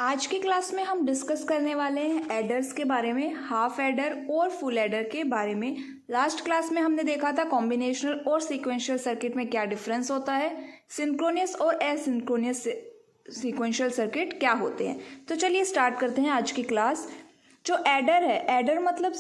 आज की क्लास में हम डिस्कस करने वाले हैं एडर्स के बारे में, हाफ एडर और फुल एडर के बारे में। लास्ट क्लास में हमने देखा था कॉम्बिनेशनल और सीक्वेंशियल सर्किट में क्या डिफरेंस होता है, सिंक्रोनियस और एसिंक्रोनियस सीक्वेंशियल सर्किट क्या होते हैं। तो चलिए स्टार्ट करते हैं आज की क्लास। जो एडर है, एडर मतलब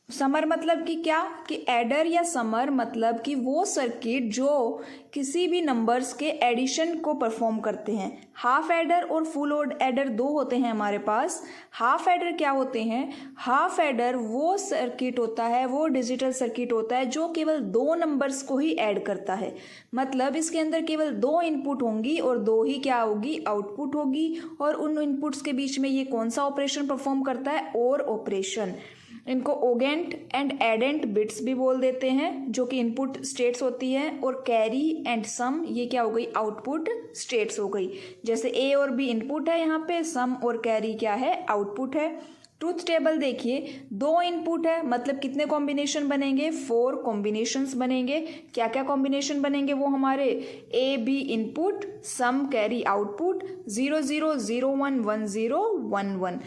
समर मतलब कि क्या कि एडर या समर मतलब कि वो सर्किट जो किसी भी नंबर्स के एडिशन को परफॉर्म करते हैं। हाफ एडर और फुल एडर दो होते हैं हमारे पास। हाफ एडर क्या होते हैं? हाफ एडर वो सर्किट होता है, वो डिजिटल सर्किट होता है जो केवल दो नंबर्स को ही ऐड करता है। मतलब इसके अंदर केवल दो इनपुट होंगी और दो ही क्या होगी, आउटपुट होगी। और उन इनपुट्स के बीच में ये कौन सा ऑपरेशन परफॉर्म करता है? और ऑपरेशन। इनको ओगेंट एंड एडेंट बिट्स भी बोल देते हैं, जो कि इनपुट स्टेट्स होती है। और कैरी एंड सम ये क्या हो गई? आउटपुट स्टेट्स हो गई। जैसे ए और बी इनपुट है यहाँ पे, सम और कैरी क्या है? आउटपुट है। ट्रूथ टेबल देखिए, दो इनपुट है मतलब कितने कॉम्बिनेशन बनेंगे? 4 कॉम्बिनेशंस बनेंगे। क्या क्या कॉम्बिनेशन बनेंगे वो हमारे? A B input, sum carry output, 0 0 0 1 1 0 1 1।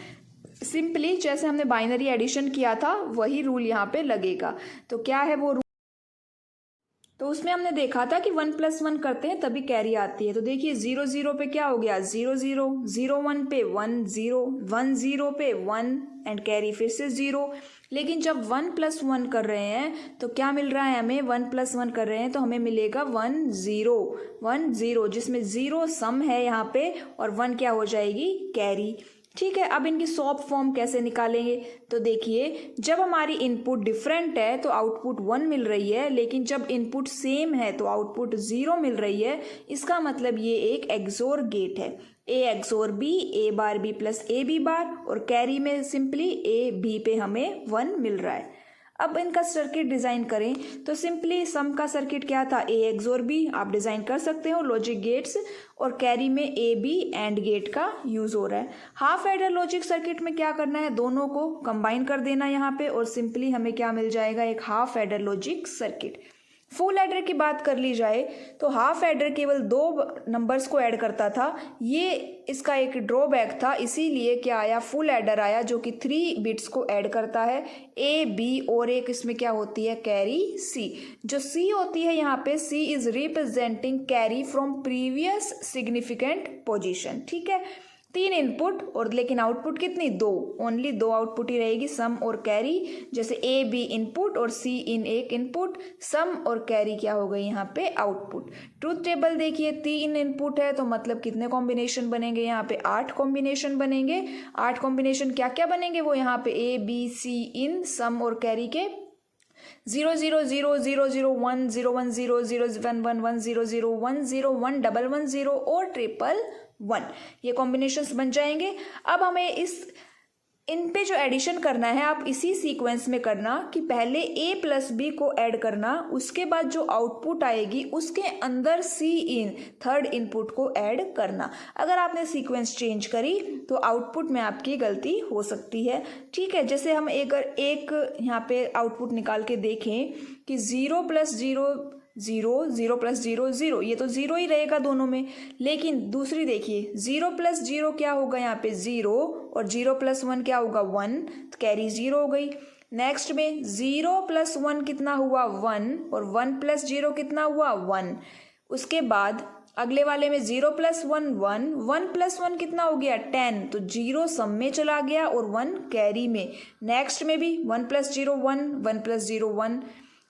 Simply जैसे हमने बाइनरी एडिशन किया था वही रूल यहाँ पे लगेगा। तो क्या है वो रूल? तो उसमें हमने देखा था कि 1 + 1 करते हैं तभी कैरी आती है। तो देखिए 0 0 पे क्या हो गया? 0 0, 0 1 पे 1 0, 1 0 पे 1 एंड कैरी फिर से 0। लेकिन जब 1 + 1 कर रहे हैं तो क्या मिल रहा है हमें? 1 + 1 कर रहे हैं तो हमें मिलेगा 1 0 1 0, जिसमें 0 सम है यहाँ पे और 1 क्या हो जाएगी? कैरी। ठीक है, अब इनकी सॉल्व फॉर्म कैसे निकालेंगे? तो देखिए, जब हमारी इनपुट डिफरेंट है तो आउटपुट 1 मिल रही है, लेकिन जब इनपुट सेम है तो आउटपुट 0 मिल रही है। इसका मतलब ये एक एक्सोर गेट है। A XOR B, A bar B plus A B bar, और कैरी में सिंपली ए बी पे हमें 1 मिल रहा है। अब इनका सर्किट डिज़ाइन करें तो सिंपली सम का सर्किट क्या था? ए एक्सोर बी आप डिज़ाइन कर सकते हो, लॉजिक गेट्स, और कैरी में ए बी एंड गेट का यूज़ हो रहा है। हाफ एडर लॉजिक सर्किट में क्या करना है? दोनों को कंबाइन कर देना यहाँ पे, और सिंपली हमें क्या मिल जाएगा? एक half adder logic circuit. Full adder की बात कर ली जाए तो हाफ एडर केवल दो नंबर्स को ऐड करता था। ये इसका एक ड्रॉबैक था, इसीलिए क्या आया? फुल एडर आया जो कि 3 बिट्स को ऐड करता है, ए बी, और एक इसमें क्या होती है? Carry C. जो सी होती है यहाँ पे, C is representing carry from previous significant position. ठीक है, 3 इनपुट और लेकिन आउटपुट कितनी? 2, ओनली 2 आउटपुट ही रहेगी, सम और कैरी। जैसे ए बी इनपुट और सी इन एक इनपुट, सम और कैरी क्या हो गई यहाँ पे? आउटपुट। ट्रूथ टेबल देखिए, 3 इनपुट है तो मतलब कितने कॉम्बिनेशन बनेंगे यहाँ पे? 8 कॉम्बिनेशन बनेंगे। 8 कॉम्बिनेशन क्या क्या बनेंगे वो यहाँ पे? ए बी सी इन सम और कैरी के 0 0 0 0 0 1 0 1 0 0 1 1 1 0 0 1 0 1 1 1 0 और 1 ये कॉम्बिनेशंस बन जाएंगे। अब हमें इन पे जो एडिशन करना है आप इसी सीक्वेंस में करना कि पहले a + b को ऐड करना, उसके बाद जो आउटपुट आएगी उसके अंदर c इन थर्ड इनपुट को ऐड करना। अगर आपने सीक्वेंस चेंज करी तो आउटपुट में आपकी गलती हो सकती है। ठीक है, जैसे हम अगर एक यहाँ पे आउटपुट निकाल के देखें कि 0 + 0 0 0 + 0 0, ये तो 0 ही रहेगा दोनों में। लेकिन दूसरी देखिए, 0 + 0 क्या होगा यहाँ पे? 0, और 0 + 1 क्या होगा? 1, तो कैरी 0 हो गई। नेक्स्ट में 0 + 1 कितना हुआ? 1, और 1 + 0 कितना हुआ? 1। उसके बाद अगले वाले में 0 + 1 1, 1 + 1 कितना हो गया? 10, तो 0 सम में चला गया और 1 कैरी में। नेक्स्ट में भी 1 + 0 1, 1 + 0 1,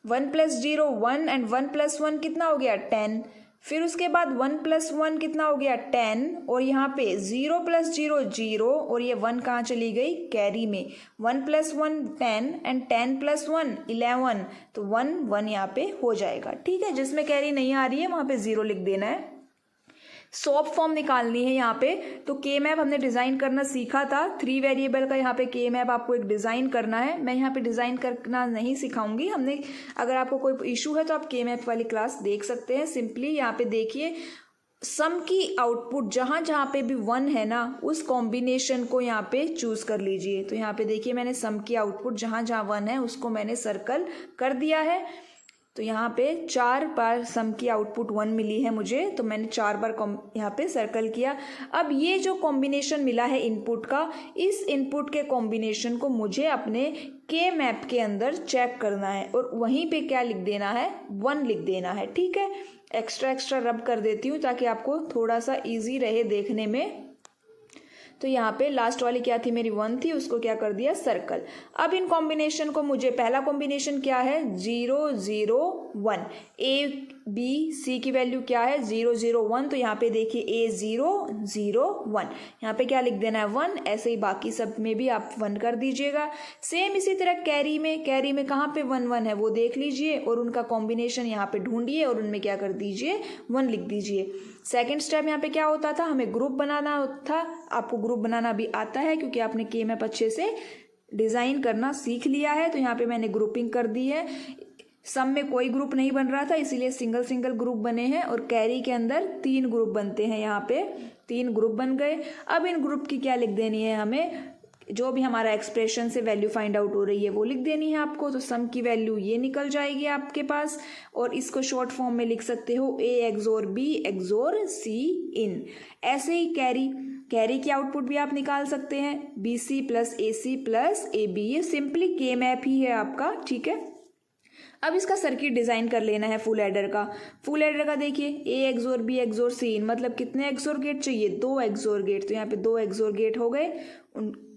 1 + 0 1 एंड 1 + 1 कितना हो गया? 10। फिर उसके बाद 1 + 1 कितना हो गया? 10, और यहाँ पे 0 + 0 0, और ये 1 कहाँ चली गई? कैरी में। 1 + 1 10 एंड 10 + 1 11, तो 1 1 यहाँ पे हो जाएगा। ठीक है, जिसमें कैरी नहीं आ रही है वहाँ पे 0 लिख देना है। सॉल्व फॉर्म निकालनी है यहाँ पे। तो के मैप हमने डिज़ाइन करना सीखा था, 3 वेरिएबल का यहाँ पे के मैप आपको एक डिज़ाइन करना है। मैं यहाँ पे डिज़ाइन करना नहीं सिखाऊंगी, हमने अगर आपको कोई इशू है तो आप के मैप वाली क्लास देख सकते हैं। सिंपली यहाँ पे देखिए, सम की आउटपुट जहाँ जहाँ पे भी 1 है ना, उस कॉम्बिनेशन को यहाँ पे चूज़ कर लीजिए। तो यहाँ पे देखिए, मैंने सम की आउटपुट जहाँ जहाँ 1 है उसको मैंने सर्कल कर दिया है। तो यहाँ पे 4 बार सम की आउटपुट 1 मिली है मुझे, तो मैंने 4 बार यहाँ पे सर्कल किया। अब ये जो कॉम्बिनेशन मिला है इनपुट का, इस इनपुट के कॉम्बिनेशन को मुझे अपने के मैप के अंदर चेक करना है और वहीं पे क्या लिख देना है, 1 लिख देना है। ठीक है, एक्स्ट्रा रब कर देती हूँ ताकि आपको थोड़ा सा ईजी रहे देखने में। तो यहाँ पे लास्ट वाली क्या थी मेरी, 1 थी, उसको क्या कर दिया, सर्कल। अब इन कॉम्बिनेशन को मुझे, पहला कॉम्बिनेशन क्या है, 0 0 1, ए बी सी की वैल्यू क्या है, 0 0 1। तो यहाँ पे देखिए A 0 0 1, यहाँ पे क्या लिख देना है, 1। ऐसे ही बाकी सब में भी आप 1 कर दीजिएगा। सेम इसी तरह कैरी में कहाँ पे 1 1 है वो देख लीजिए और उनका कॉम्बिनेशन यहाँ पे ढूंढिए और उनमें क्या कर दीजिए, 1 लिख दीजिए। सेकेंड स्टेप यहाँ पे क्या होता था, हमें ग्रुप बनाना था। आपको ग्रुप बनाना भी आता है क्योंकि आपने के मैप अच्छे से डिज़ाइन करना सीख लिया है। तो यहाँ पे मैंने ग्रुपिंग कर दी है। सम में कोई ग्रुप नहीं बन रहा था इसीलिए सिंगल ग्रुप बने हैं और कैरी के अंदर 3 ग्रुप बनते हैं। यहाँ पे 3 ग्रुप बन गए। अब इन ग्रुप की क्या लिख देनी है हमें, जो भी हमारा एक्सप्रेशन से वैल्यू फाइंड आउट हो रही है वो लिख देनी है आपको। तो सम की वैल्यू ये निकल जाएगी आपके पास और इसको शॉर्ट फॉर्म में लिख सकते हो A XOR B XOR C in। ऐसे ही कैरी की आउटपुट भी आप निकाल सकते हैं, BC + AC + AB। ये सिंपली के मैप ही है आपका। ठीक है, अब इसका सर्किट डिज़ाइन कर लेना है फुल एडर का। देखिए A XOR B XOR C in, मतलब कितने XOR गेट चाहिए, 2 XOR गेट। तो यहाँ पे 2 XOR गेट हो गए,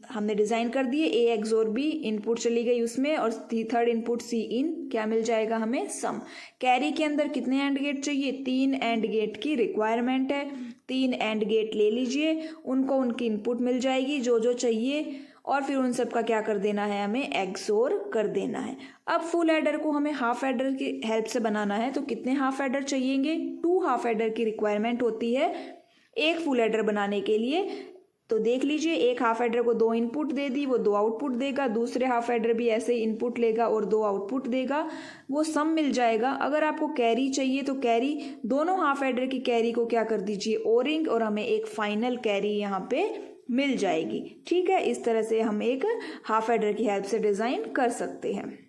हमने डिज़ाइन कर दिए। A XOR B इनपुट चली गई उसमें और थर्ड इनपुट C in, क्या मिल जाएगा हमें, सम। कैरी के अंदर कितने एंड गेट चाहिए, 3 एंड गेट की रिक्वायरमेंट है। 3 एंड गेट ले लीजिए, उनको उनकी इनपुट मिल जाएगी जो चाहिए और फिर उन सब का क्या कर देना है, हमें XOR कर देना है। अब फुल एडर को हमें हाफ एडर की हेल्प से बनाना है। तो कितने हाफ एडर चाहिएंगे, 2 हाफ एडर की रिक्वायरमेंट होती है एक फुल एडर बनाने के लिए। तो देख लीजिए, एक हाफ एडर को 2 इनपुट दे दी, वो 2 आउटपुट देगा। दूसरे हाफ एडर भी ऐसे इनपुट लेगा और 2 आउटपुट देगा, वो सम मिल जाएगा। अगर आपको कैरी चाहिए तो कैरी, दोनों हाफ एडर की कैरी को क्या कर दीजिए, ओरिंग, और हमें एक फाइनल कैरी यहाँ पे मिल जाएगी। ठीक है, इस तरह से हम एक हाफ एडर की हेल्प से डिज़ाइन कर सकते हैं।